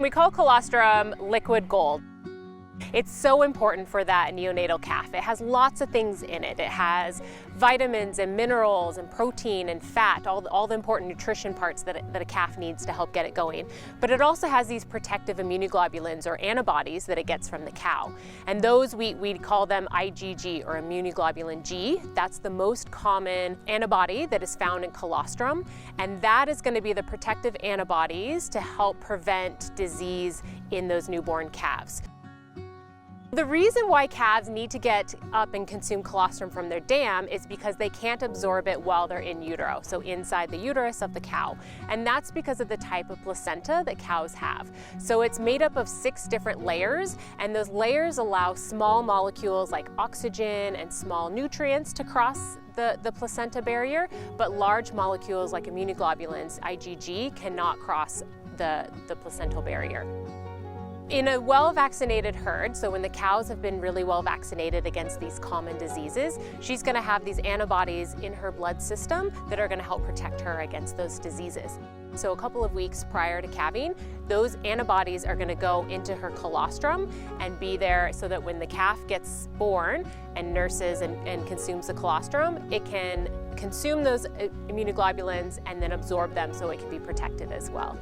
We call colostrum liquid gold. It's so important for that neonatal calf. It has lots of things in it. It has vitamins and minerals and protein and fat, all the important nutrition parts that a calf needs to help get it going. But it also has these protective immunoglobulins or antibodies that it gets from the cow. And those we call them IgG or immunoglobulin G. That's the most common antibody that is found in colostrum. And that is going to be the protective antibodies to help prevent disease in those newborn calves. The reason why calves need to get up and consume colostrum from their dam is because they can't absorb it while they're in utero, so inside the uterus of the cow. And that's because of the type of placenta that cows have. So it's made up of 6 different layers, and those layers allow small molecules like oxygen and small nutrients to cross the placenta barrier, but large molecules like immunoglobulins, IgG, cannot cross the placental barrier. In a well-vaccinated herd, so when the cows have been really well vaccinated against these common diseases, she's going to have these antibodies in her blood system that are going to help protect her against those diseases. So a couple of weeks prior to calving, those antibodies are going to go into her colostrum and be there so that when the calf gets born and nurses and consumes the colostrum, it can consume those immunoglobulins and then absorb them so it can be protected as well.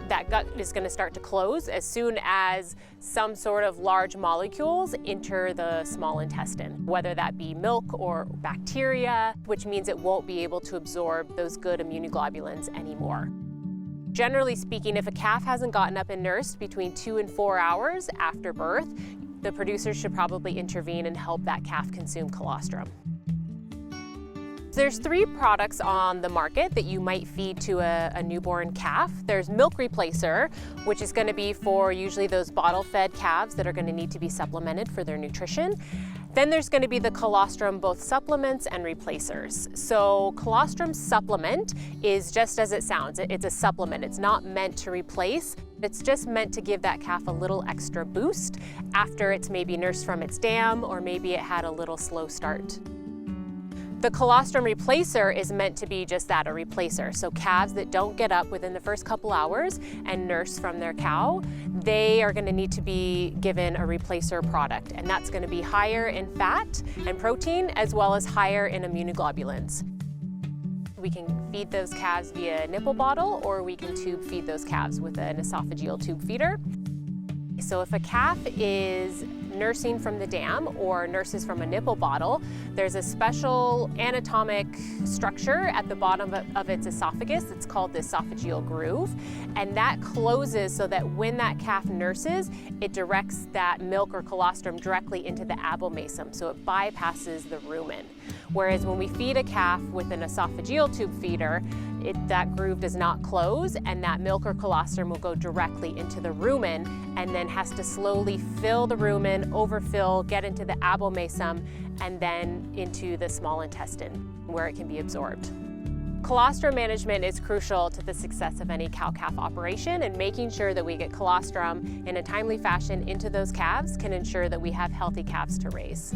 That gut is going to start to close as soon as some sort of large molecules enter the small intestine, whether that be milk or bacteria, which means it won't be able to absorb those good immunoglobulins anymore. Generally speaking, if a calf hasn't gotten up and nursed between 2 and 4 hours after birth, the producers should probably intervene and help that calf consume colostrum. There's 3 products on the market that you might feed to a newborn calf. There's milk replacer, which is going to be for usually those bottle-fed calves that are going to need to be supplemented for their nutrition. Then there's going to be the colostrum, both supplements and replacers. So colostrum supplement is just as it sounds. It's a supplement. It's not meant to replace. It's just meant to give that calf a little extra boost after it's maybe nursed from its dam, or maybe it had a little slow start. The colostrum replacer is meant to be just that, a replacer. So calves that don't get up within the first couple hours and nurse from their cow, they are going to need to be given a replacer product. And that's going to be higher in fat and protein, as well as higher in immunoglobulins. We can feed those calves via nipple bottle, or we can tube feed those calves with an esophageal tube feeder. So if a calf is nursing from the dam or nurses from a nipple bottle, there's a special anatomic structure at the bottom of its esophagus. It's called the esophageal groove, and that closes so that when that calf nurses, it directs that milk or colostrum directly into the abomasum, so it bypasses the rumen. Whereas when we feed a calf with an esophageal tube feeder, that groove does not close, and that milk or colostrum will go directly into the rumen and then has to slowly fill the rumen, overfill, get into the abomasum, and then into the small intestine where it can be absorbed. Colostrum management is crucial to the success of any cow-calf operation, and making sure that we get colostrum in a timely fashion into those calves can ensure that we have healthy calves to raise.